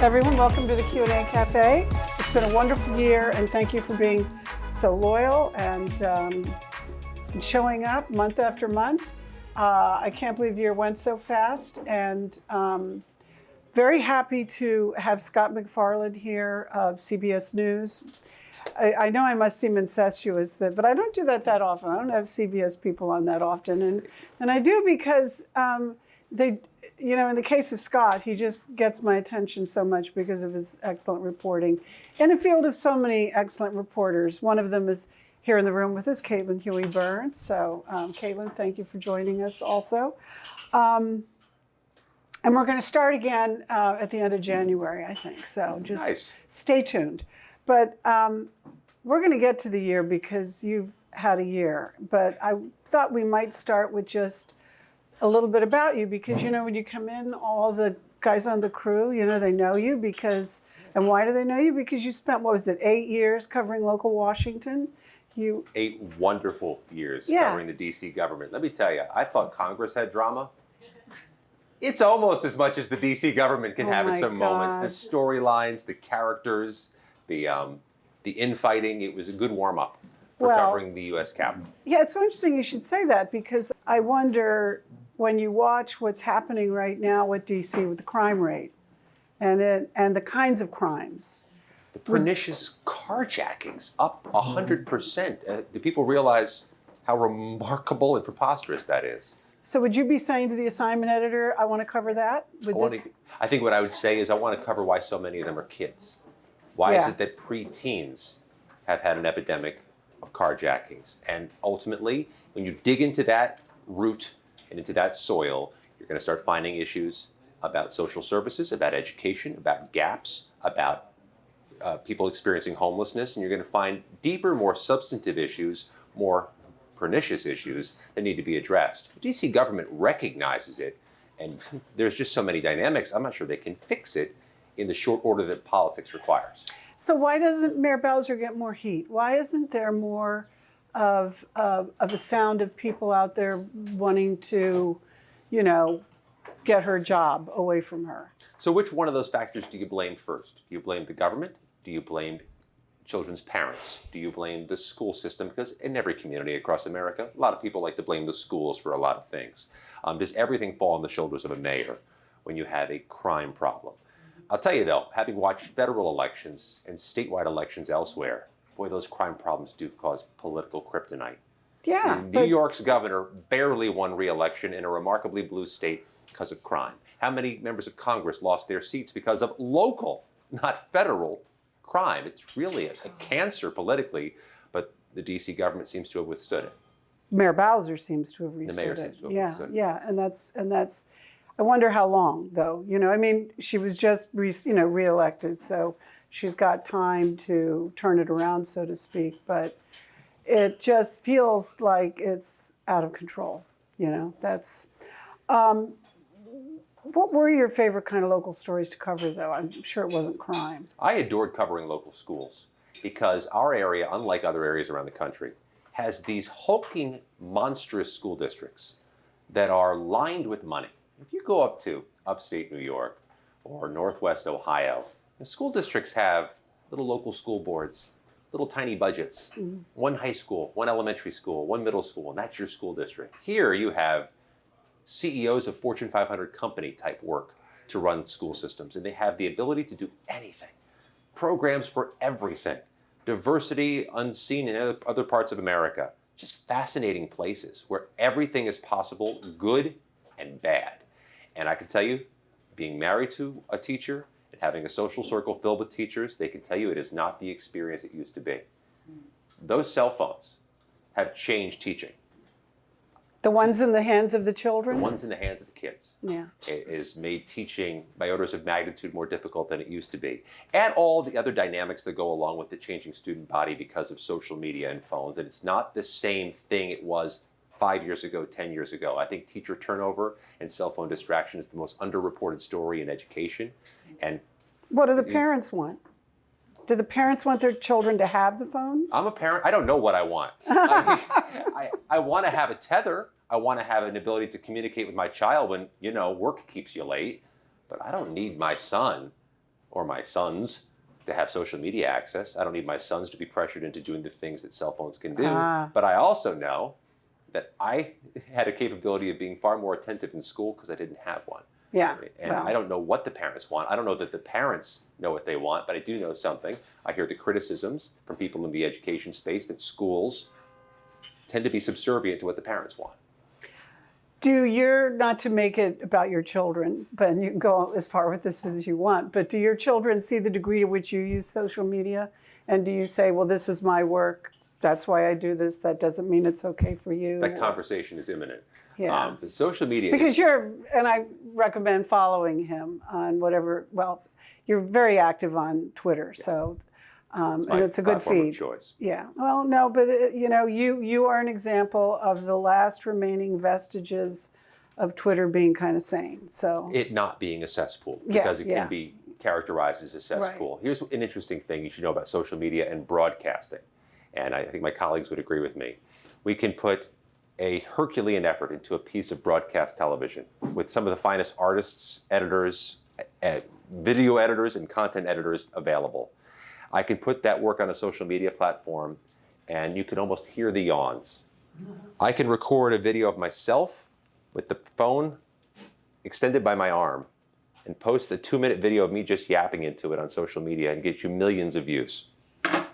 Everyone, welcome to the Q&A Cafe. It's been a wonderful year, and thank you for being so loyal and showing up month after month. I can't believe the year went so fast, and very happy to have Scott MacFarlane here of CBS News. I know I must seem incestuous, but I don't do that often. I don't have CBS people on that often, and I do because in the case of Scott, he just gets my attention so much because of his excellent reporting in a field of so many excellent reporters. One of them is here in the room with us, Caitlin Huey-Burns. So, Caitlin, thank you for joining us also. And we're going to start again at the end of January, I think. So just Stay tuned. But we're going to get to the year because you've had a year. But I thought we might start with just a little bit about you because, when you come in, all the guys on the crew, they know you because, and why do they know you? Because you spent, 8 years covering local Washington? 8 wonderful years covering the DC government. Let me tell you, I thought Congress had drama. It's almost as much as the DC government can have at some moments. The storylines, the characters, the infighting, it was a good warm-up for covering the U.S. Capitol. Yeah, it's so interesting you should say that because I wonder when you watch what's happening right now with DC with the crime rate and the kinds of crimes. The pernicious carjackings up 100%. Do people realize how remarkable and preposterous that is? So would you be saying to the assignment editor, I want to cover that? I think what I would say is I want to cover why so many of them are kids. Why is it that preteens have had an epidemic of carjackings? And ultimately, when you dig into that root and into that soil, you're going to start finding issues about social services, about education, about gaps, about people experiencing homelessness, and you're going to find deeper, more substantive issues, more pernicious issues that need to be addressed. The DC government recognizes it, and there's just so many dynamics, I'm not sure they can fix it in the short order that politics requires. So why doesn't Mayor Bowser get more heat? Why isn't there more of a sound of people out there wanting to, get her job away from her? So which one of those factors do you blame first? Do you blame the government? Do you blame children's parents? Do you blame the school system? Because in every community across America, a lot of people like to blame the schools for a lot of things. Does everything fall on the shoulders of a mayor when you have a crime problem? I'll tell you though, having watched federal elections and statewide elections elsewhere, boy, those crime problems do cause political kryptonite. Yeah. New York's governor barely won re-election in a remarkably blue state because of crime. How many members of Congress lost their seats because of local, not federal, crime? It's really a cancer politically, but the DC government seems to have withstood it. Mayor Bowser seems to have withstood it. The mayor seems to have withstood it. Yeah, and that's. I wonder how long, though. She was just reelected, so she's got time to turn it around, so to speak. But it just feels like it's out of control. That's. What were your favorite kind of local stories to cover, though? I'm sure it wasn't crime. I adored covering local schools because our area, unlike other areas around the country, has these hulking, monstrous school districts that are lined with money. If you go up to upstate New York or Northwest Ohio, the school districts have little local school boards, little tiny budgets, one high school, one elementary school, one middle school, and that's your school district. Here you have CEOs of Fortune 500 company type work to run school systems, and they have the ability to do anything. Programs for everything. Diversity unseen in other parts of America. Just fascinating places where everything is possible, good and bad. And I can tell you, being married to a teacher and having a social circle filled with teachers, they can tell you it is not the experience it used to be. Those cell phones have changed teaching. The ones in the hands of the children? The ones in the hands of the kids. Yeah. It has made teaching by orders of magnitude more difficult than it used to be. Add all the other dynamics that go along with the changing student body because of social media and phones, and it's not the same thing it was 5 years ago, 10 years ago. I think teacher turnover and cell phone distraction is the most underreported story in education. And what do the parents want? Do the parents want their children to have the phones? I'm a parent. I don't know what I want. I want to have a tether. I want to have an ability to communicate with my child when, work keeps you late. But I don't need my son or my sons to have social media access. I don't need my sons to be pressured into doing the things that cell phones can do. But I also know that I had a capability of being far more attentive in school because I didn't have one. Yeah. And I don't know what the parents want. I don't know that the parents know what they want, but I do know something. I hear the criticisms from people in the education space that schools tend to be subservient to what the parents want. Do your, not to make it about your children, but you can go as far with this as you want, but do your children see the degree to which you use social media? And do you say, well, this is my work, that's why I do this, that doesn't mean it's okay for you? That conversation is imminent. Yeah. The social media because and I recommend following him on whatever, well, you're very active on Twitter, so, and it's a good feed. Of choice. Yeah, well, no, but you are an example of the last remaining vestiges of Twitter being kind of sane, so. It not being a cesspool, because it can be characterized as a cesspool. Here's an interesting thing you should know about social media and broadcasting, and I think my colleagues would agree with me. We can put a Herculean effort into a piece of broadcast television with some of the finest artists, editors, video editors, and content editors available. I can put that work on a social media platform, and you can almost hear the yawns. I can record a video of myself with the phone extended by my arm and post a 2-minute video of me just yapping into it on social media and get you millions of views.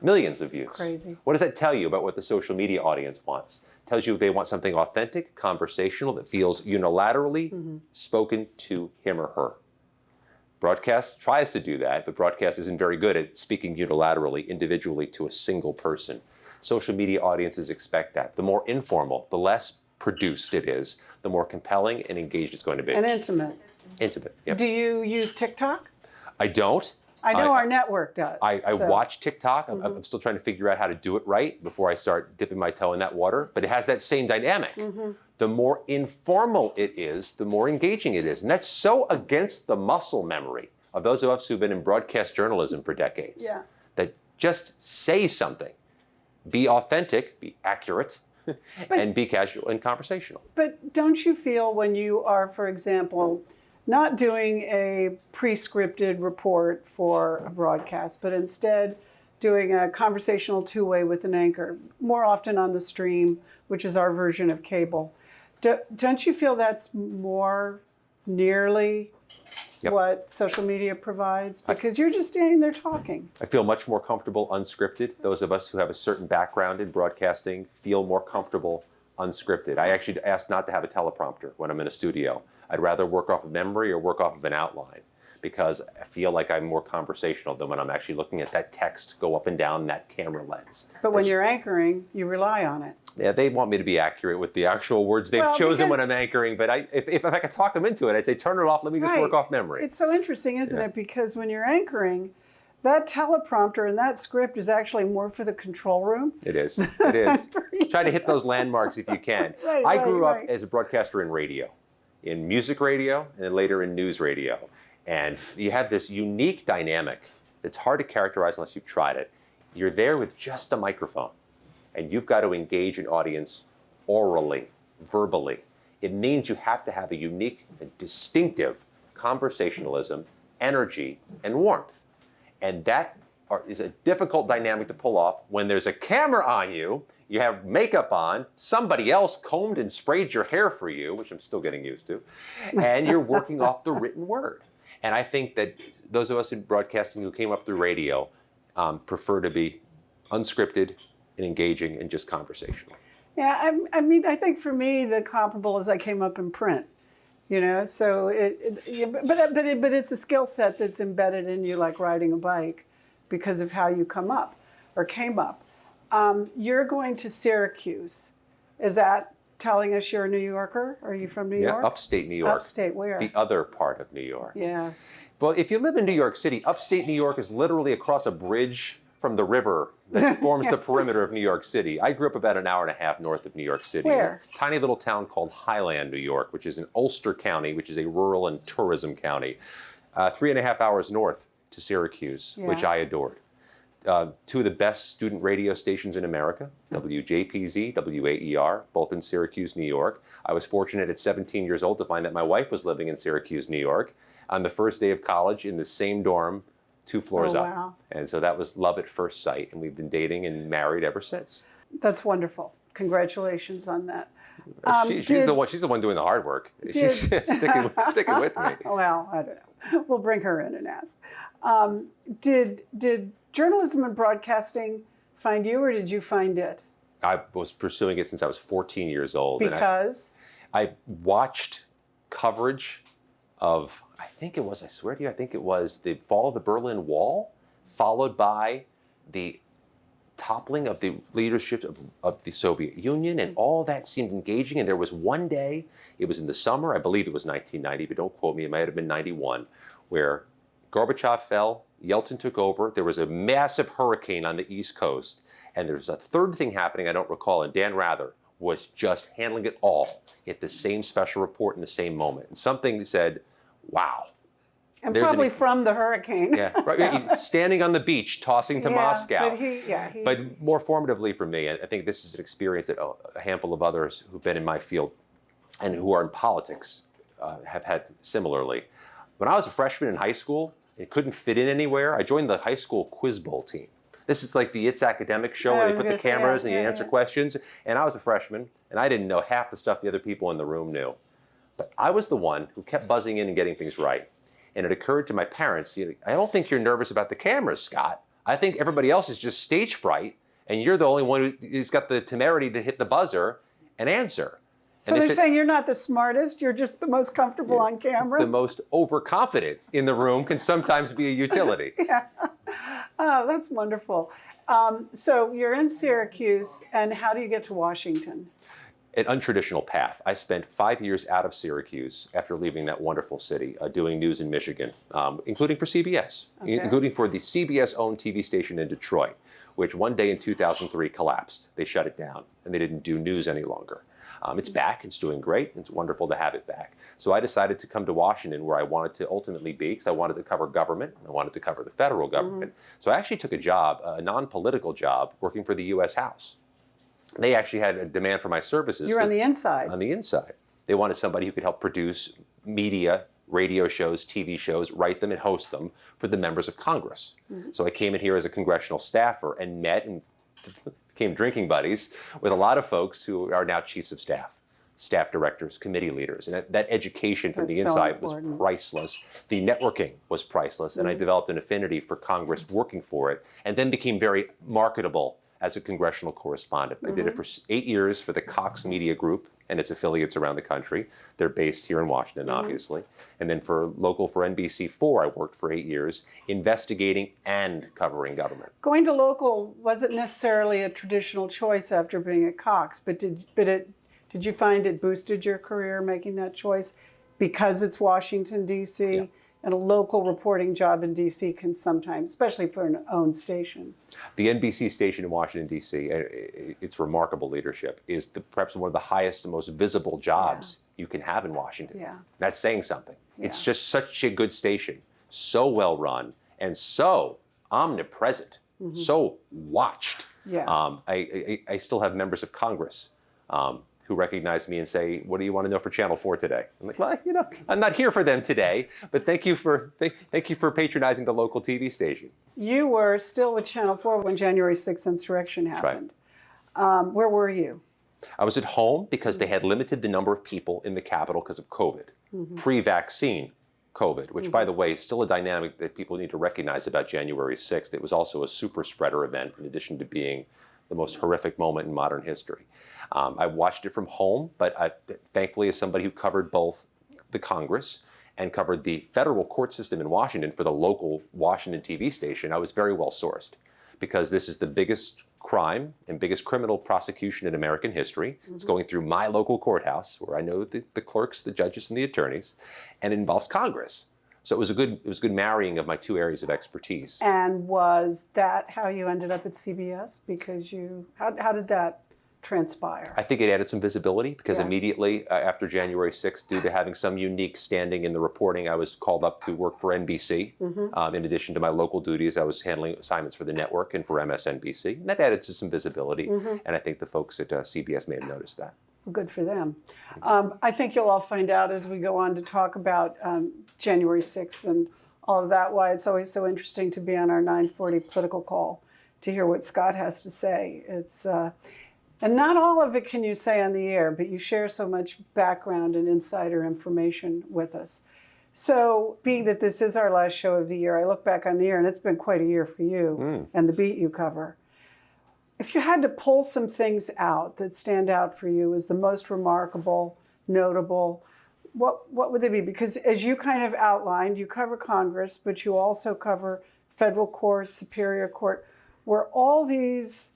Millions of views. Crazy. What does that tell you about what the social media audience wants? It tells you they want something authentic, conversational, that feels unilaterally spoken to him or her. Broadcast tries to do that, but broadcast isn't very good at speaking unilaterally, individually to a single person. Social media audiences expect that. The more informal, the less produced it is, the more compelling and engaged it's going to be. And intimate. Intimate, yeah. Do you use TikTok? I don't. I know our network does. I watch TikTok. I'm still trying to figure out how to do it right before I start dipping my toe in that water. But it has that same dynamic. The more informal it is, the more engaging it is. And that's so against the muscle memory of those of us who've been in broadcast journalism for decades. Yeah. That just say something. Be authentic, be accurate, and be casual and conversational. But don't you feel when you are, for example, not doing a pre-scripted report for a broadcast, but instead doing a conversational two-way with an anchor, more often on the stream, which is our version of cable. Don't you feel that's more nearly what social media provides? Because you're just standing there talking. I feel much more comfortable unscripted. Those of us who have a certain background in broadcasting feel more comfortable unscripted. I actually ask not to have a teleprompter when I'm in a studio. I'd rather work off of memory or work off of an outline, because I feel like I'm more conversational than when I'm actually looking at that text go up and down that camera lens. But when you're anchoring, you rely on it. Yeah, they want me to be accurate with the actual words they've chosen when I'm anchoring, but if I could talk them into it, I'd say turn it off, let me just work off memory. It's so interesting, isn't it? Because when you're anchoring, that teleprompter and that script is actually more for the control room. It is. It is. Try to hit those landmarks if you can. I grew up as a broadcaster in radio, in music radio, and then later in news radio. And you have this unique dynamic that's hard to characterize unless you've tried it. You're there with just a microphone, and you've got to engage an audience orally, verbally. It means you have to have a unique and distinctive conversationalism, energy, and warmth. And that is a difficult dynamic to pull off when there's a camera on you, you have makeup on, somebody else combed and sprayed your hair for you, which I'm still getting used to, and you're working off the written word. And I think that those of us in broadcasting who came up through radio prefer to be unscripted and engaging and just conversational. Yeah, I mean, I think for me, the comparable is I came up in print, you know, so but it's a skill set that's embedded in you like riding a bike because of how you come up or came up. You're going to Syracuse. Is that telling us you're a New Yorker? Are you from New York? Yeah, upstate New York. Upstate where? The other part of New York. Yes. Well, if you live in New York City, upstate New York is literally across a bridge from the river that forms the perimeter of New York City. I grew up about an hour and a half north of New York City. Where? A tiny little town called Highland, New York, which is in Ulster County, which is a rural and tourism county. 3.5 hours north to Syracuse, which I adored. Two of the best student radio stations in America, WJPZ, WAER, both in Syracuse, New York. I was fortunate at 17 years old to find that my wife was living in Syracuse, New York, on the first day of college in the same dorm 2 floors Oh, up. wow. And so that was love at first sight, and we've been dating and married ever since. That's wonderful. Congratulations on that. She's the one. She's the one doing the hard work. She's sticking with me. Well, I don't know. We'll bring her in and ask. Did journalism and broadcasting find you, or did you find it? I was pursuing it since I was 14 years old. Because? And I watched coverage of, I think it was the fall of the Berlin Wall, followed by the toppling of the leadership of the Soviet Union, and all that seemed engaging. And there was one day, it was in the summer, I believe it was 1990, but don't quote me, it might have been 91, where Gorbachev fell, Yeltsin took over, there was a massive hurricane on the East Coast, and there's a third thing happening I don't recall, and Dan Rather was just handling it all at the same special report in the same moment. And something said, wow. And probably from the hurricane. Yeah, right. Standing on the beach, tossing to Moscow. But But more formatively for me, I think this is an experience that a handful of others who've been in my field and who are in politics have had similarly. When I was a freshman in high school and couldn't fit in anywhere, I joined the high school quiz bowl team. This is like the It's Academic show where they put the cameras and you answer questions. And I was a freshman, and I didn't know half the stuff the other people in the room knew. But I was the one who kept buzzing in and getting things right. And it occurred to my parents, I don't think you're nervous about the cameras, Scott. I think everybody else is just stage fright, and you're the only one who's got the temerity to hit the buzzer and answer. So they're saying you're not the smartest, you're just the most comfortable on camera? The most overconfident in the room can sometimes be a utility. Yeah. Oh, that's wonderful. So you're in Syracuse, and how do you get to Washington? An untraditional path. I spent 5 years out of Syracuse after leaving that wonderful city, doing news in Michigan, including for CBS, including for the CBS-owned TV station in Detroit, which one day in 2003 collapsed. They shut it down, and they didn't do news any longer. It's back. It's doing great. It's wonderful to have it back. So I decided to come to Washington, where I wanted to ultimately be, because I wanted to cover government. I wanted to cover the federal government. So I actually took a job, a non-political job, working for the U.S. House. They actually had a demand for my services. You're on the inside. On the inside. They wanted somebody who could help produce media, radio shows, TV shows, write them and host them for the members of Congress. So I came in here as a congressional staffer and met and became drinking buddies with a lot of folks who are now chiefs of staff, staff directors, committee leaders. And that education from the inside was priceless. The networking was priceless. And I developed an affinity for Congress, working for it, and then became very marketable as a congressional correspondent. I did it for 8 years for the Cox Media Group and its affiliates around the country. They're based here in Washington, obviously. And then for NBC4, I worked for 8 years investigating and covering government. Going to local wasn't necessarily a traditional choice after being at Cox, but did you find it boosted your career making that choice because it's Washington, D.C.? Yeah. And a local reporting job in D.C. can sometimes, especially for an owned station. The NBC station in Washington, D.C., its remarkable leadership is perhaps one of the highest and most visible jobs you can have in Washington. Yeah. That's saying something. Yeah. It's just such a good station, so well run, and so omnipresent, so watched. Yeah. I still have members of Congress who recognize me and say, "What do you want to know for Channel 4 today?" I'm like, "Well, I'm not here for them today, but thank you for patronizing the local TV station." You were still with Channel 4 when January 6th insurrection happened. Right. Where were you? I was at home because they had limited the number of people in the Capitol because of COVID, pre-vaccine COVID, which, by the way, is still a dynamic that people need to recognize about January 6th. It was also a super spreader event, in addition to being the most horrific moment in modern history. I watched it from home, but thankfully, as somebody who covered both the Congress and covered the federal court system in Washington for the local Washington TV station, I was very well sourced, because this is the biggest crime and biggest criminal prosecution in American history. It's going through my local courthouse, where I know the clerks, the judges, and the attorneys, and it involves Congress. So it was a good marrying of my two areas of expertise. And was that how you ended up at CBS? Because how did that transpire? I think it added some visibility, because immediately after January 6th, due to having some unique standing in the reporting, I was called up to work for NBC. In addition to my local duties, I was handling assignments for the network and for MSNBC. And that added to some visibility. And I think the folks at CBS may have noticed that. Good for them. I think you'll all find out as we go on to talk about January 6th and all of that, why it's always so interesting to be on our 9:40 political call to hear what Scott has to say. And not all of it can you say on the air, but you share so much background and insider information with us. So being that this is our last show of the year, I look back on the year, and it's been quite a year for you and the beat you cover. If you had to pull some things out that stand out for you as the most remarkable, notable, what would they be? Because as you kind of outlined, you cover Congress, but you also cover federal court, superior court, where all these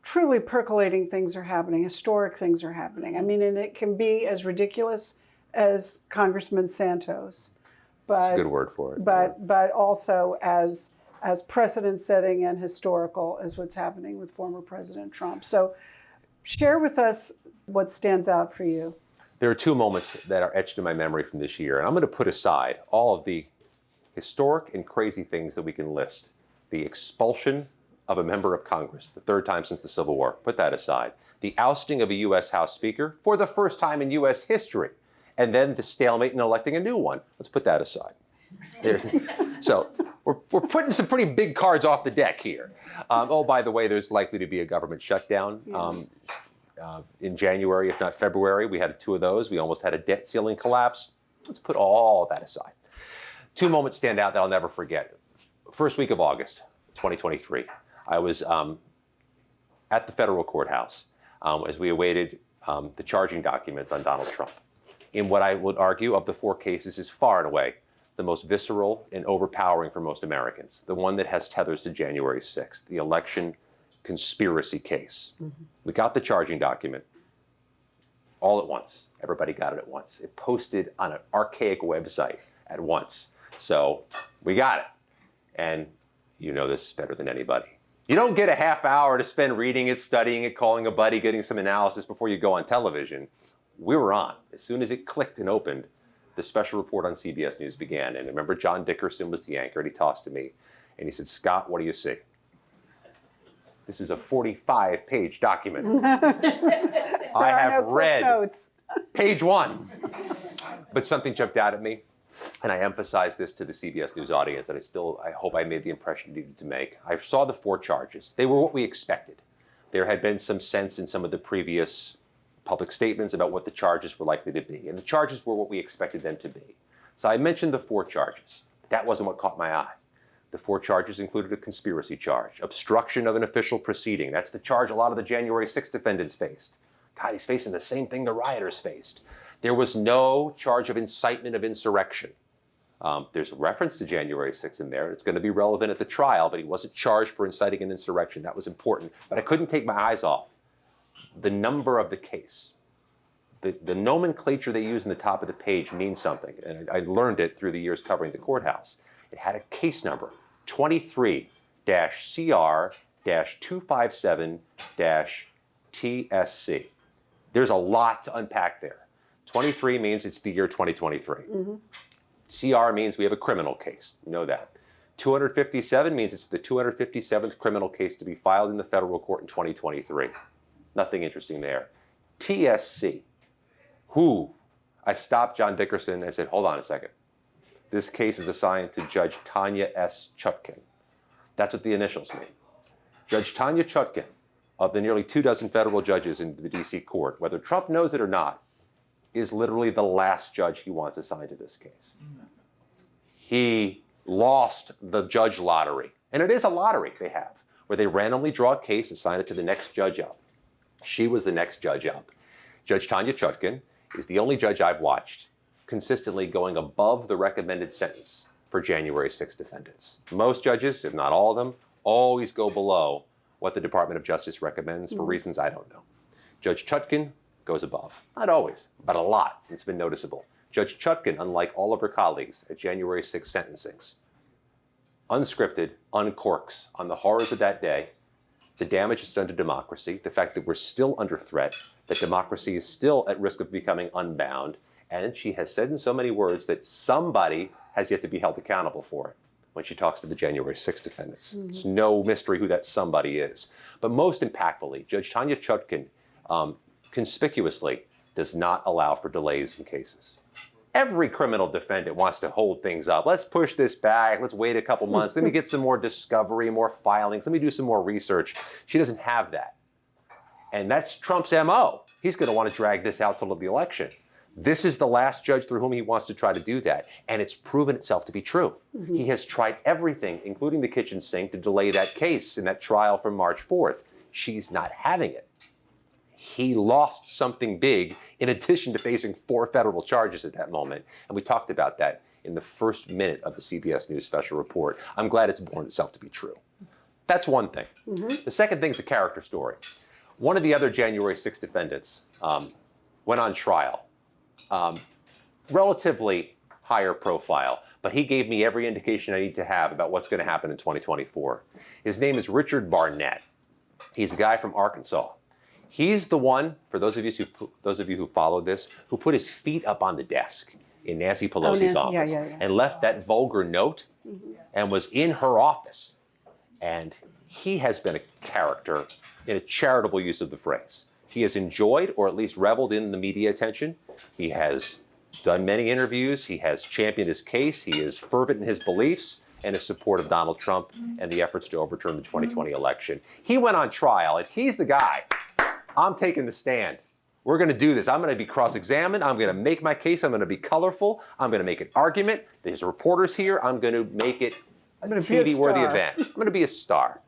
truly percolating things are happening, historic things are happening. I mean, and it can be as ridiculous as Congressman Santos. But, That's a good word for it. But also as precedent-setting and historical as what's happening with former President Trump. So share with us what stands out for you. There are two moments that are etched in my memory from this year, and I'm going to put aside all of the historic and crazy things that we can list. The expulsion of a member of Congress, the third time since the Civil War. Put that aside. The ousting of a U.S. House Speaker for the first time in U.S. history. And then the stalemate in electing a new one. Let's put that aside. So we're putting some pretty big cards off the deck here. Oh, by the way, there's likely to be a government shutdown in January, if not February. We had two of those. We almost had a debt ceiling collapse. Let's put all of that aside. Two moments stand out that I'll never forget. First week of August, 2023. I was at the federal courthouse as we awaited the charging documents on Donald Trump. In what I would argue of the four cases is far and away the most visceral and overpowering for most Americans. The one that has tethers to January 6th, the election conspiracy case. We got the charging document all at once. Everybody got it at once. It posted on an archaic website at once. So we got it. And you know this better than anybody. You don't get a half hour to spend reading it, studying it, calling a buddy, getting some analysis before you go on television. We were on. As soon as it clicked and opened, the special report on CBS News began. And I remember John Dickerson was the anchor, and he tossed to me, and he said, "Scott, what do you see?" This is a 45-page document. I have read page one. But something jumped out at me. And I emphasize this to the CBS News audience, and I hope I made the impression I needed to make. I saw the four charges. They were what we expected. There had been some sense in some of the previous public statements about what the charges were likely to be, and the charges were what we expected them to be. So I mentioned the four charges. That wasn't what caught my eye. The four charges included a conspiracy charge, obstruction of an official proceeding. That's the charge a lot of the January 6th defendants faced. God, he's facing the same thing the rioters faced. There was no charge of incitement of insurrection. There's reference to January 6th in there. It's going to be relevant at the trial, but he wasn't charged for inciting an insurrection. That was important. But I couldn't take my eyes off the number of the case. The nomenclature they use in the top of the page means something. And I learned it through the years covering the courthouse. It had a case number, 23-CR-257-TSC. There's a lot to unpack there. 23 means it's the year 2023. CR means we have a criminal case. You know that. 257 means it's the 257th criminal case to be filed in the federal court in 2023. Nothing interesting there. TSC. I stopped John Dickerson and said, hold on a second. This case is assigned to Judge Tanya S. Chutkan. That's what the initials mean. Judge Tanya Chutkan, of the nearly 24 federal judges in the D.C. court, whether Trump knows it or not, is literally the last judge he wants assigned to this case. He lost the judge lottery. And it is a lottery they have, where they randomly draw a case, assign it to the next judge up. She was the next judge up. Judge Tanya Chutkan is the only judge I've watched consistently going above the recommended sentence for January 6 defendants. Most judges, if not all of them, always go below what the Department of Justice recommends for reasons I don't know. Judge Chutkan goes above. Not always, but a lot. It's been noticeable. Judge Chutkan, unlike all of her colleagues at January 6 sentencings, unscripted, uncorks on the horrors of that day, the damage it's done to democracy, the fact that we're still under threat, that democracy is still at risk of becoming unbound, and she has said in so many words that somebody has yet to be held accountable for it when she talks to the January 6 defendants. It's no mystery who that somebody is. But most impactfully, Judge Tanya Chutkan conspicuously does not allow for delays in cases. Every criminal defendant wants to hold things up. Let's push this back. Let's wait a couple months. Let me get some more discovery, more filings. Let me do some more research. She doesn't have that. And that's Trump's MO. He's going to want to drag this out till the election. This is the last judge through whom he wants to try to do that. And it's proven itself to be true. He has tried everything, including the kitchen sink, to delay that case in that trial from March 4th. She's not having it. He lost something big in addition to facing 4 federal charges at that moment. And we talked about that in the first minute of the CBS News special report. I'm glad it's borne itself to be true. That's one thing. The second thing is a character story. One of the other January 6 defendants went on trial. Relatively higher profile, but he gave me every indication I need to have about what's going to happen in 2024. His name is Richard Barnett. He's a guy from Arkansas. He's the one, for those of you who followed this, who put his feet up on the desk in Nancy Pelosi's office and left that vulgar note and was in her office. And he has been a character in a charitable use of the phrase. He has enjoyed, or at least reveled in, the media attention. He has done many interviews. He has championed his case. He is fervent in his beliefs and his support of Donald Trump and the efforts to overturn the 2020 election. He went on trial, and he's the guy. I'm taking the stand. We're going to do this. I'm going to be cross-examined. I'm going to make my case. I'm going to be colorful. I'm going to make an argument. There's reporters here. I'm going to make it a TV-worthy event. I'm going to be a star.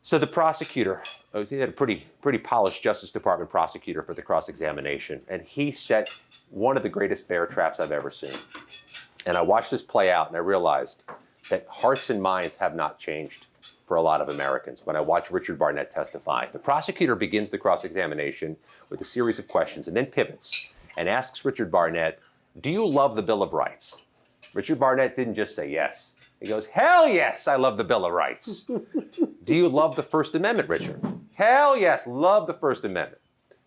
So the prosecutor, he had a pretty polished Justice Department prosecutor for the cross-examination, and he set one of the greatest bear traps I've ever seen. And I watched this play out, and I realized that hearts and minds have not changed for a lot of Americans when I watch Richard Barnett testify. The prosecutor begins the cross-examination with a series of questions and then pivots and asks Richard Barnett, "Do you love the Bill of Rights?" Richard Barnett didn't just say yes. He goes, "Hell yes, I love the Bill of Rights." "Do you love the First Amendment, Richard?" "Hell yes, love the First Amendment."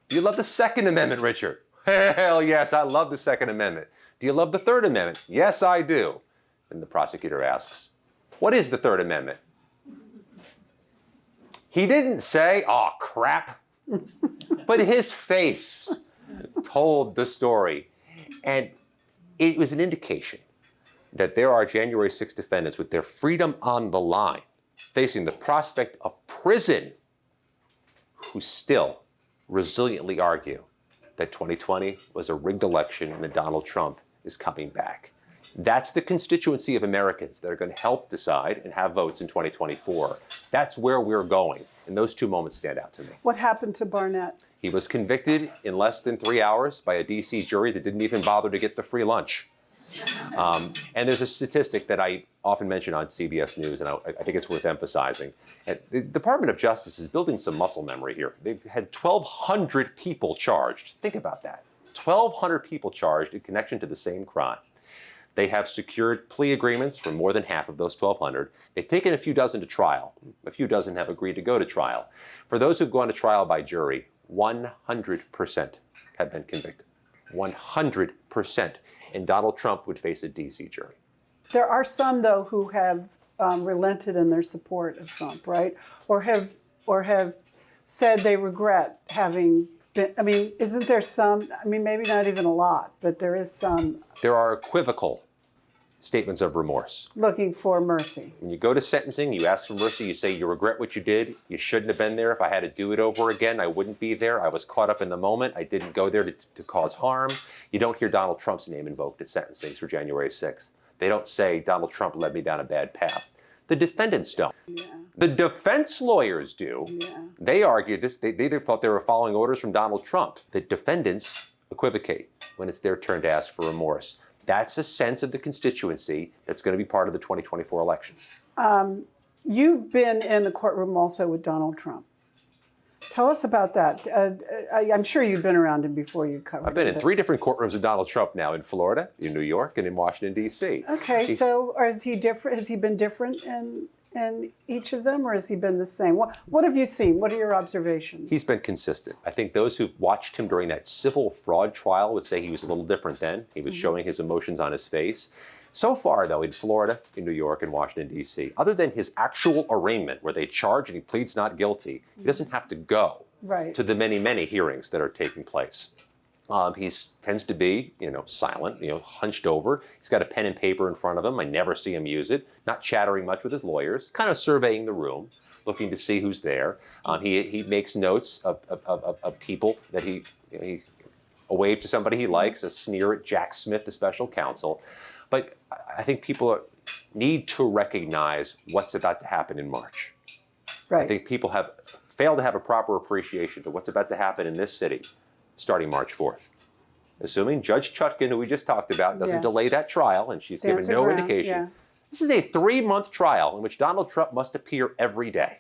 "Do you love the Second Amendment, Richard?" "Hell yes, I love the Second Amendment." "Do you love the Third Amendment?" "Yes, I do." And the prosecutor asks, "What is the Third Amendment?" He didn't say, "Oh, crap," but his face told the story. And it was an indication that there are January 6 defendants with their freedom on the line, facing the prospect of prison, who still resiliently argue that 2020 was a rigged election and that Donald Trump is coming back. That's the constituency of Americans that are going to help decide and have votes in 2024. That's where we're going. And those two moments stand out to me. What happened to Barnett? He was convicted in less than 3 hours by a D.C. jury that didn't even bother to get the free lunch. And there's a statistic that I often mention on CBS News, and I think it's worth emphasizing. The Department of Justice is building some muscle memory here. They've had 1,200 people charged. Think about that. 1,200 people charged in connection to the same crime. They have secured plea agreements for more than half of those 1,200. They've taken a few dozen to trial. A few dozen have agreed to go to trial. For those who've gone to trial by jury, 100% have been convicted. 100%. And Donald Trump would face a D.C. jury. There are some, though, who have relented in their support of Trump, right? Or have said they regret having been. I mean, isn't there some? I mean, maybe not even a lot, but there is some. There are equivocal statements of remorse. Looking for mercy. When you go to sentencing, you ask for mercy. You say you regret what you did. You shouldn't have been there. If I had to do it over again, I wouldn't be there. I was caught up in the moment. I didn't go there to cause harm. You don't hear Donald Trump's name invoked at sentencing for January 6th. They don't say Donald Trump led me down a bad path. The defendants don't. Yeah. The defense lawyers do. Yeah. They argue this. They thought they were following orders from Donald Trump. The defendants equivocate when it's their turn to ask for remorse. That's a sense of the constituency that's going to be part of the 2024 elections. You've been in the courtroom also with Donald Trump. Tell us about that. I'm sure you've been around him before you covered it. I've been in 3 different courtrooms with Donald Trump now, in Florida, in New York, and in Washington, D.C. Okay, so is he different? Has he been different in each of them, or has he been the same? What have you seen? What are your observations? He's been consistent. I think those who've watched him during that civil fraud trial would say he was a little different then. He was showing his emotions on his face. So far, though, in Florida, in New York, and Washington, D.C., other than his actual arraignment where they charge and he pleads not guilty, he doesn't have to go to the many, many hearings that are taking place. He tends to be, silent, hunched over. He's got a pen and paper in front of him. I never see him use it. Not chattering much with his lawyers. Kind of surveying the room, looking to see who's there. He makes notes of people that he a wave to somebody he likes, a sneer at Jack Smith, the special counsel. But I think people need to recognize what's about to happen in March. Right. I think people have failed to have a proper appreciation of what's about to happen in this city starting March 4th. Assuming Judge Chutkan, who we just talked about, doesn't delay that trial, and she's Stands given no her ground, indication. This is a 3-month trial in which Donald Trump must appear every day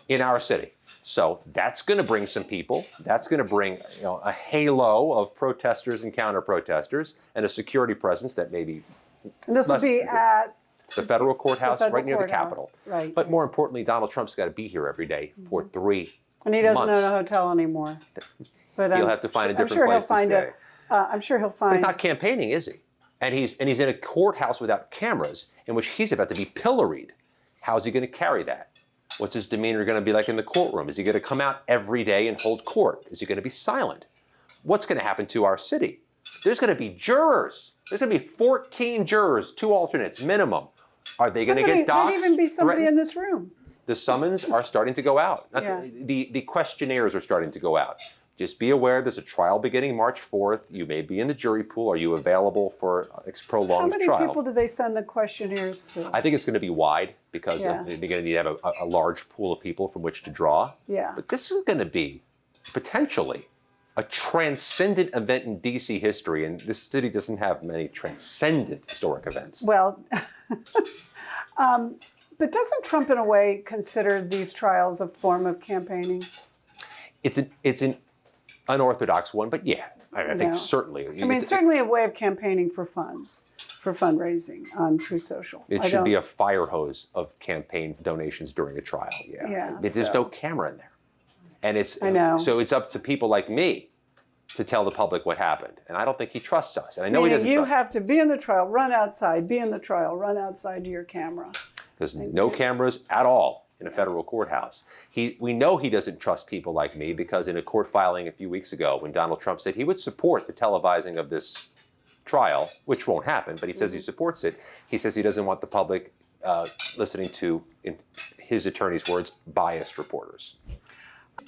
in our city. So that's going to bring some people. That's going to bring a halo of protesters and counter-protesters and a security presence that maybe. And this will be at the federal courthouse right near the Capitol. Right. But more importantly, Donald Trump's got to be here every day for 3 months. And he doesn't own a hotel anymore. But he'll have to find a different place to stay. I'm sure he'll find. But he's not campaigning, is he? And he's in a courthouse without cameras in which he's about to be pilloried. How's he going to carry that? What's his demeanor going to be like in the courtroom? Is he going to come out every day and hold court? Is he going to be silent? What's going to happen to our city? There's going to be jurors. There's going to be 14 jurors, 2 alternates minimum. Are they going to get doxxed? Might even be somebody in this room. The summons are starting to go out. The questionnaires are starting to go out. Just be aware there's a trial beginning March 4th. You may be in the jury pool. Are you available for a prolonged trial? How many people do they send the questionnaires to? I think it's going to be wide because they're going to need to have a large pool of people from which to draw. Yeah. But this is going to be potentially a transcendent event in D.C. history, and this city doesn't have many transcendent historic events. Well, but doesn't Trump, in a way, consider these trials a form of campaigning? It's an unorthodox one, but I think certainly. I mean, it's certainly a way of campaigning for funds, for fundraising on True Social. It should be a fire hose of campaign donations during a trial. There's no camera in there. And so it's up to people like me to tell the public what happened. And I don't think he trusts us. And I know he doesn't You have to be in the trial, run outside, be in the trial, run outside to your camera. There's no cameras at all in a federal courthouse. We know he doesn't trust people like me because in a court filing a few weeks ago when Donald Trump said he would support the televising of this trial, which won't happen, but he says he supports it, he says he doesn't want the public listening to, in his attorney's words, biased reporters.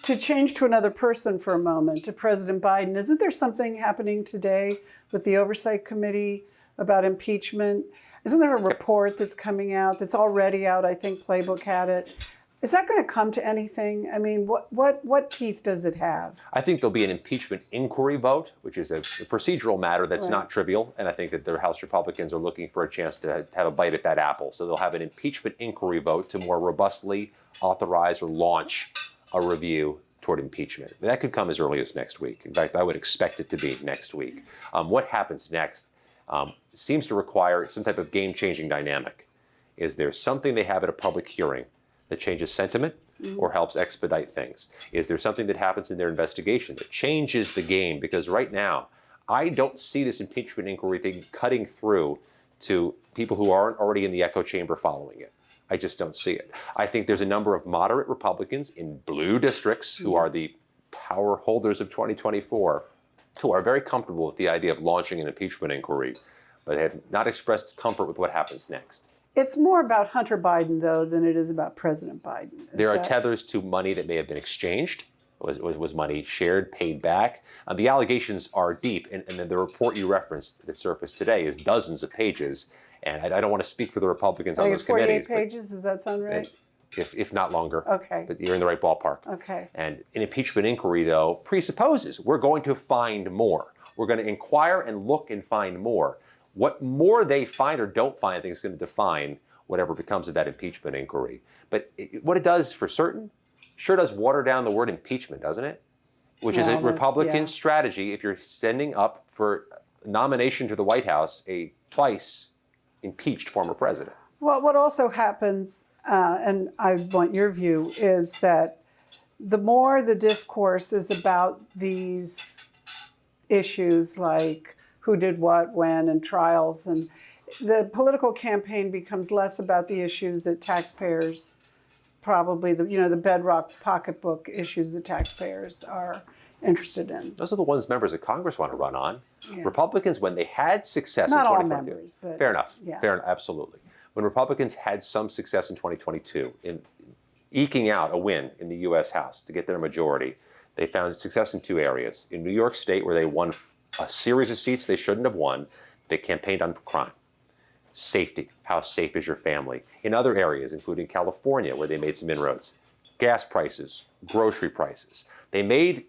To change to another person for a moment, to President Biden, isn't there something happening today with the Oversight Committee about impeachment? Isn't there a report that's coming out, that's already out? I think Playbook had it. Is that going to come to anything? I mean, what teeth does it have? I think there'll be an impeachment inquiry vote, which is a procedural matter that's not trivial. And I think that the House Republicans are looking for a chance to have a bite at that apple. So they'll have an impeachment inquiry vote to more robustly authorize or launch a review toward impeachment. And that could come as early as next week. In fact, I would expect it to be next week. What happens next seems to require some type of game-changing dynamic. Is there something they have at a public hearing that changes sentiment or helps expedite things? Is there something that happens in their investigation that changes the game? Because right now, I don't see this impeachment inquiry thing cutting through to people who aren't already in the echo chamber following it. I just don't see it. I think there's a number of moderate Republicans in blue districts who are the power holders of 2024 who are very comfortable with the idea of launching an impeachment inquiry, but have not expressed comfort with what happens next. It's more about Hunter Biden, though, than it is about President Biden. There are tethers to money that may have been exchanged. Was money shared, paid back? The allegations are deep, and the report you referenced that surfaced today is dozens of pages. And I don't want to speak for the Republicans on those committees. I think it's 48 pages. Does that sound right? If not longer. Okay. But you're in the right ballpark. Okay. And an impeachment inquiry, though, presupposes we're going to find more. We're going to inquire and look and find more. What more they find or don't find, I think, is going to define whatever becomes of that impeachment inquiry. But what it does for certain sure does water down the word impeachment, doesn't it? Which is a Republican strategy if you're sending up for nomination to the White House a twice impeached former president. Well, what also happens, and I want your view, is that the more the discourse is about these issues like who did what, when, and trials, and the political campaign becomes less about the issues that taxpayers, probably the bedrock pocketbook issues that taxpayers are interested in. Those are the ones members of Congress want to run on. Yeah. Republicans, when they had success Not in all 2022, members, but fair enough, yeah. fair enough, absolutely. When Republicans had some success in 2022 in eking out a win in the U.S. House to get their majority, they found success in two areas. In New York State, where they won a series of seats they shouldn't have won, they campaigned on crime. Safety, how safe is your family? In other areas, including California, where they made some inroads. Gas prices, grocery prices. They made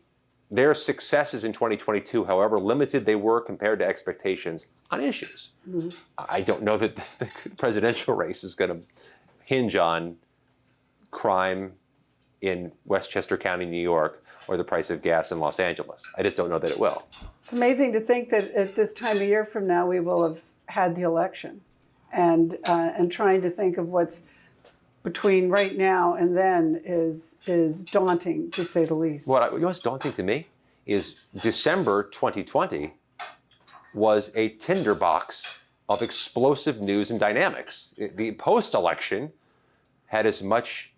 their successes in 2022, however limited they were compared to expectations, on issues. Mm-hmm. I don't know that the presidential race is going to hinge on crime in Westchester County, New York, or the price of gas in Los Angeles. I just don't know that it will. It's amazing to think that at this time a year from now we will have had the election, and trying to think of what's between right now and then is daunting, to say the least. You know what's daunting to me is December 2020 was a tinderbox of explosive news and dynamics. The post-election had as much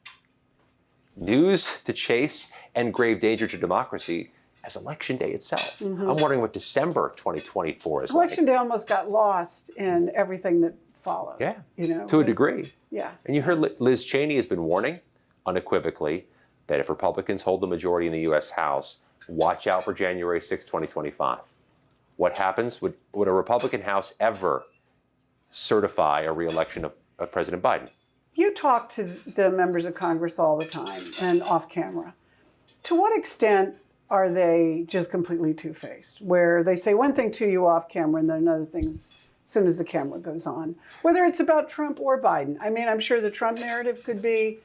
news to chase and grave danger to democracy as Election Day itself. Mm-hmm. I'm wondering what December 2024 is Election like. Day almost got lost in everything that followed. Yeah, you know, to a degree. Yeah. And you heard Liz Cheney has been warning unequivocally that if Republicans hold the majority in the U.S. House, watch out for January 6, 2025. What happens? Would a Republican House ever certify a re-election of President Biden? You talk to the members of Congress all the time and off camera. To what extent are they just completely two-faced, where they say one thing to you off camera and then another thing as soon as the camera goes on, whether it's about Trump or Biden? I mean, I'm sure the Trump narrative could be,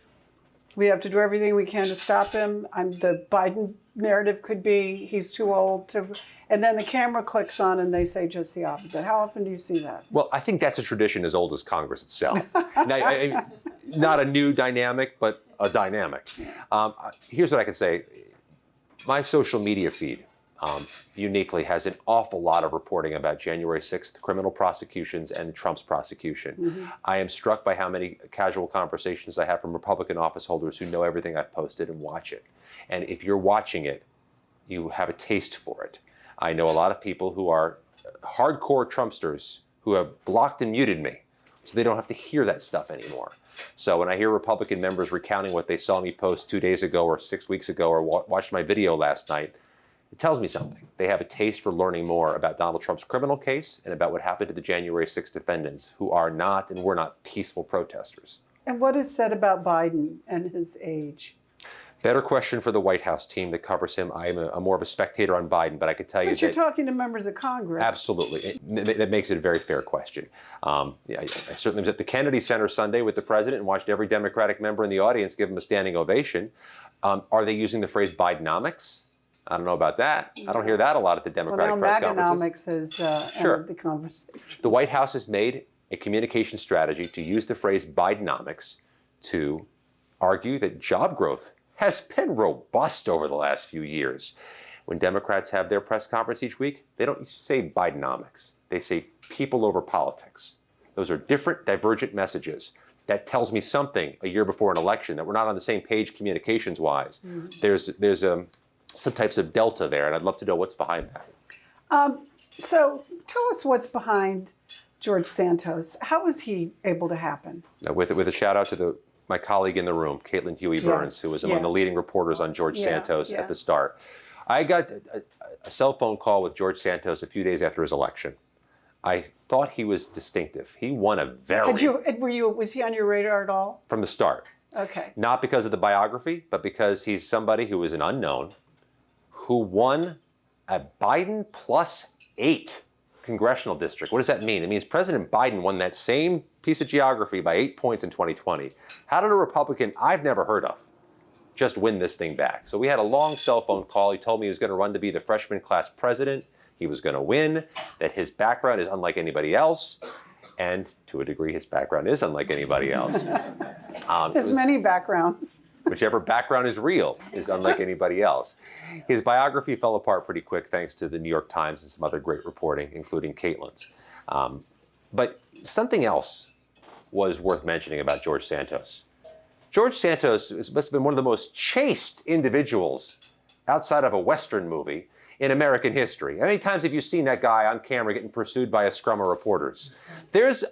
we have to do everything we can to stop him. The Biden narrative could be, he's too old to, and then the camera clicks on and they say just the opposite. How often do you see that? Well, I think that's a tradition as old as Congress itself. Now, not a new dynamic, but a dynamic. Here's what I can say. My social media feed uniquely has an awful lot of reporting about January 6th criminal prosecutions and Trump's prosecution. Mm-hmm. I am struck by how many casual conversations I have from Republican office holders who know everything I've posted and watch it. And if you're watching it, you have a taste for it. I know a lot of people who are hardcore Trumpsters who have blocked and muted me, so they don't have to hear that stuff anymore. So when I hear Republican members recounting what they saw me post 2 days ago or 6 weeks ago or watched my video last night, it tells me something. They have a taste for learning more about Donald Trump's criminal case and about what happened to the January 6th defendants, who are not and were not peaceful protesters. And what is said about Biden and his age? Better question for the White House team that covers him. I am more of a spectator on Biden, but I could tell you that... But you're talking to members of Congress. Absolutely. That makes it a very fair question. I certainly was at the Kennedy Center Sunday with the president and watched every Democratic member in the audience give him a standing ovation. Are they using the phrase Bidenomics? I don't know about that. I don't hear that a lot at the Democratic press conferences. Well, now Maganomics has entered the conversation. The White House has made a communication strategy to use the phrase Bidenomics to argue that job growth has been robust over the last few years. When Democrats have their press conference each week, they don't say Bidenomics. They say people over politics. Those are different, divergent messages. That tells me something a year before an election, that we're not on the same page communications-wise. Mm-hmm. There's some types of delta there, and I'd love to know what's behind that. So tell us what's behind George Santos. How was he able to happen? With a shout out to my colleague in the room, Caitlin Huey-Burns, who was among the leading reporters on George Santos at the start. I got a cell phone call with George Santos a few days after his election. I thought he was distinctive. He won a very... Was he on your radar at all? From the start. Okay. Not because of the biography, but because he's somebody who is an unknown, who won a Biden +8 congressional district. What does that mean? It means President Biden won that same piece of geography by 8 points in 2020. How did a Republican I've never heard of just win this thing back? So we had a long cell phone call. He told me he was going to run to be the freshman class president. He was going to win, that his background is unlike anybody else. And to a degree, his background is unlike anybody else. There's many backgrounds. Whichever background is real is unlike anybody else. His biography fell apart pretty quick thanks to the New York Times and some other great reporting, including Caitlin's. But something else was worth mentioning about George Santos. George Santos must have been one of the most chaste individuals outside of a Western movie in American history. How many times have you seen that guy on camera getting pursued by a scrum of reporters? There's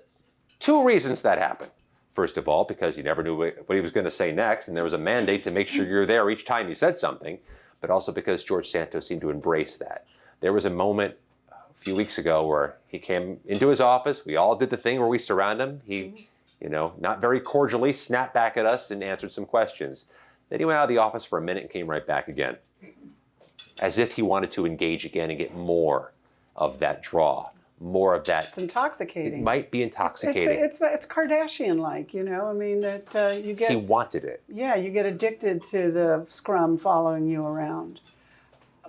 two reasons that happened. First of all, because you never knew what he was going to say next, and there was a mandate to make sure you're there each time he said something, but also because George Santos seemed to embrace that. There was a moment a few weeks ago where he came into his office. We all did the thing where we surround him. He, not very cordially, snapped back at us and answered some questions. Then he went out of the office for a minute and came right back again, as if he wanted to engage again and get more of that draw, more of that. It's intoxicating. It might be intoxicating. It's Kardashian-like, I mean, that you get. He wanted it. Yeah, you get addicted to the scrum following you around.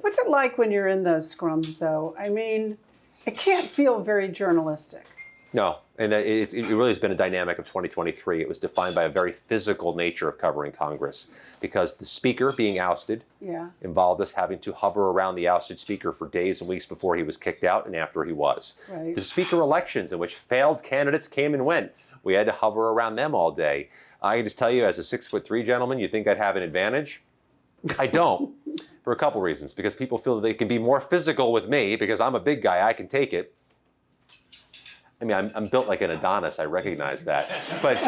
What's it like when you're in those scrums, though? I mean, it can't feel very journalistic. No, and it really has been a dynamic of 2023. It was defined by a very physical nature of covering Congress, because the speaker being ousted involved us having to hover around the ousted speaker for days and weeks before he was kicked out and after he was. Right. The speaker elections in which failed candidates came and went. We had to hover around them all day. I can just tell you, as a 6'3" gentleman, you think I'd have an advantage? I don't, for a couple reasons. Because people feel that they can be more physical with me because I'm a big guy, I can take it. I mean, I'm built like an Adonis, I recognize that. But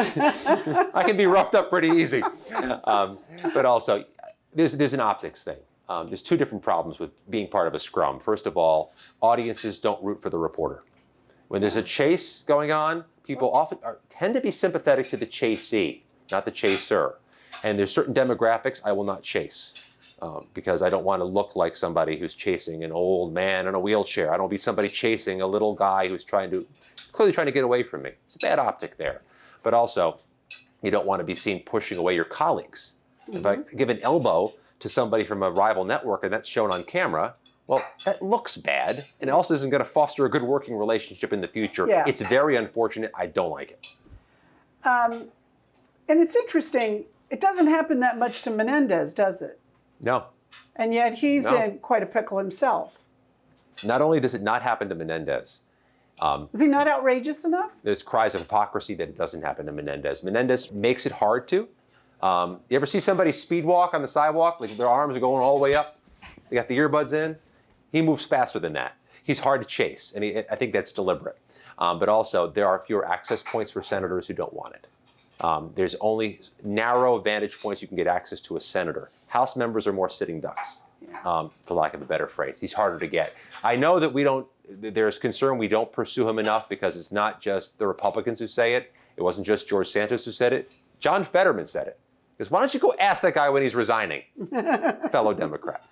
I can be roughed up pretty easy. But also, there's an optics thing. There's two different problems with being part of a scrum. First of all, audiences don't root for the reporter. When there's a chase going on, people often tend to be sympathetic to the chasee, not the chaser. And there's certain demographics I will not chase. Because I don't want to look like somebody who's chasing an old man in a wheelchair. I don't want to be somebody chasing a little guy who's clearly trying to get away from me. It's a bad optic there. But also, you don't want to be seen pushing away your colleagues. Mm-hmm. If I give an elbow to somebody from a rival network and that's shown on camera, well, that looks bad. And it also isn't going to foster a good working relationship in the future. Yeah. It's very unfortunate. I don't like it. And it's interesting. It doesn't happen that much to Menendez, does it? No. And yet he's in quite a pickle himself. Not only does it not happen to Menendez. Is he not outrageous enough? There's cries of hypocrisy that it doesn't happen to Menendez. Menendez makes it hard to. You ever see somebody speed walk on the sidewalk? Like their arms are going all the way up. They got the earbuds in. He moves faster than that. He's hard to chase, and I think that's deliberate. But also, there are fewer access points for senators who don't want it. There's only narrow vantage points you can get access to a senator. House members are more sitting ducks, for lack of a better phrase. He's harder to get. I know that there's concern we don't pursue him enough because it's not just the Republicans who say it. It wasn't just George Santos who said it. John Fetterman said it. Because why don't you go ask that guy when he's resigning, fellow Democrat?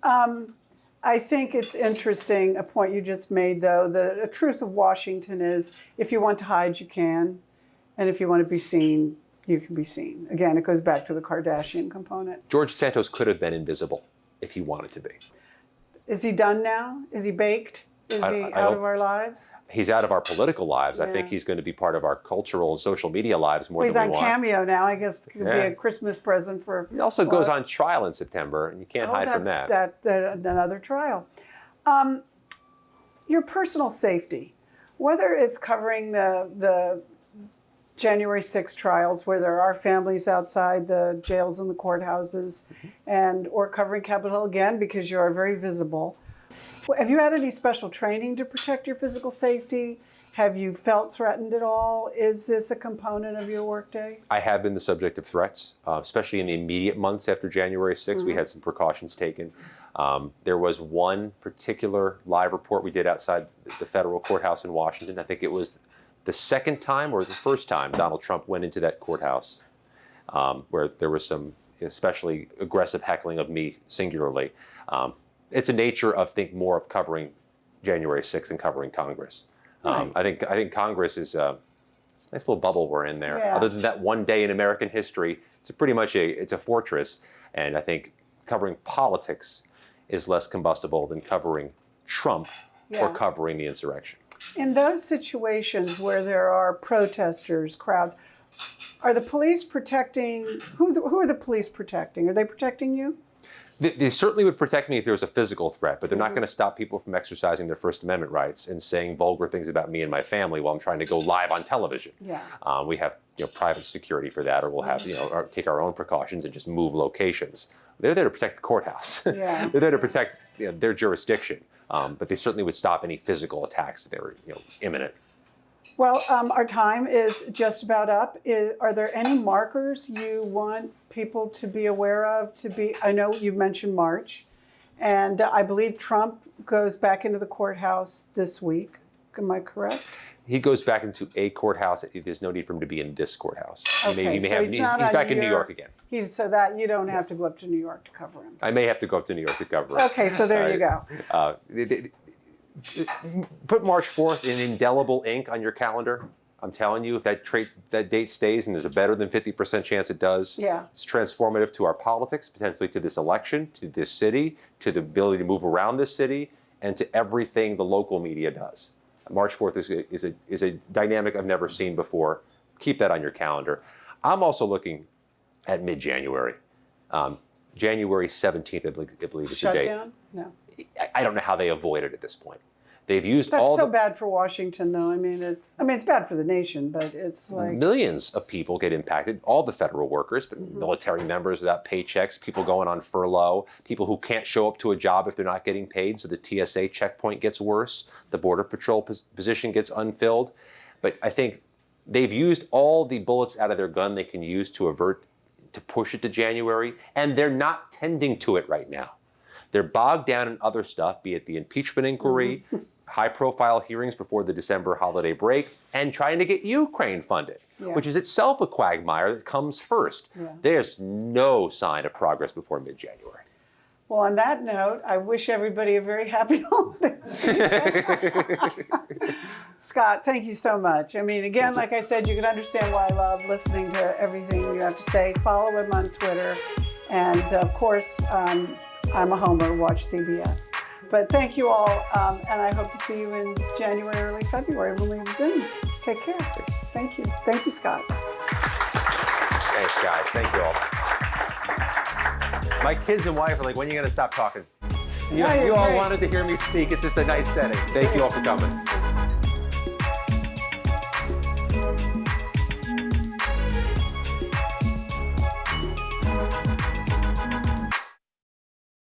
I think it's interesting, a point you just made, though. The truth of Washington is, if you want to hide, you can. And if you want to be seen, you can be seen. Again, it goes back to the Kardashian component. George Santos could have been invisible if he wanted to be. Is he done now? Is he baked? Is he out of our lives? He's out of our political lives. Yeah. I think he's going to be part of our cultural and social media lives more than we want. He's on Cameo now. I guess it could be a Christmas present for... He also goes on trial in September, and you can't hide from that. That's another trial. Your personal safety, whether it's covering the January 6 trials where there are families outside the jails and the courthouses, or covering Capitol Hill again because you are very visible. Have you had any special training to protect your physical safety? Have you felt threatened at all? Is this a component of your workday? I have been the subject of threats, especially in the immediate months after January 6th. We had some precautions taken. There was one particular live report we did outside the federal courthouse in Washington. I think it was the second time or the first time Donald Trump went into that courthouse, where there was some especially aggressive heckling of me singularly. It's a nature of, more of covering January 6th and covering Congress. Right. I think Congress is it's a nice little bubble we're in there. Yeah. Other than that one day in American history, it's pretty much a fortress. And I think covering politics is less combustible than covering Trump or covering the insurrection. In those situations where there are protesters, crowds, are the police protecting? Who are the police protecting? Are they protecting you? They certainly would protect me if there was a physical threat, but they're not going to stop people from exercising their First Amendment rights and saying vulgar things about me and my family while I'm trying to go live on television. Yeah. We have private security for that, or we'll have or take our own precautions and just move locations. They're there to protect the courthouse. Yeah. They're there to protect their jurisdiction, but they certainly would stop any physical attacks that were imminent. Well, our time is just about up. Are there any markers you want people to be aware of? I know you mentioned March, and I believe Trump goes back into the courthouse this week. Am I correct? He goes back into a courthouse. There's no need for him to be in this courthouse. Okay, He's back in New York again. So that you don't have to go up to New York to cover him. I may have to go up to New York to cover him. Okay, so there you go. Put March 4th in indelible ink on your calendar. I'm telling you, if that date stays, and there's a better than 50% chance it does, it's transformative to our politics, potentially to this election, to this city, to the ability to move around this city, and to everything the local media does. March 4th is a dynamic I've never seen before. Keep that on your calendar. I'm also looking at mid-January. January 17th, I believe is the date. Shutdown? No. I don't know how they avoid it at this point. They've used That's so bad for Washington, though. I mean, it's bad for the nation, but it's like millions of people get impacted. All the federal workers, but military members without paychecks, people going on furlough, people who can't show up to a job if they're not getting paid. So the TSA checkpoint gets worse. The Border Patrol position gets unfilled. But I think they've used all the bullets out of their gun they can use to push it to January, and they're not tending to it right now. They're bogged down in other stuff, be it the impeachment inquiry, high-profile hearings before the December holiday break, and trying to get Ukraine funded, which is itself a quagmire that comes first. Yeah. There's no sign of progress before mid-January. Well, on that note, I wish everybody a very happy holidays. Scott, thank you so much. I mean, again, like I said, you can understand why I love listening to everything you have to say. Follow him on Twitter. And, of course, I'm a homer, watch CBS. But thank you all, and I hope to see you in January, early February when we resume. Take care. Thank you. Thank you, Scott. Thanks, guys. Thank you all. My kids and wife are like, when are you going to stop talking? You all wanted to hear me speak. It's just a nice setting. Thank you all for coming.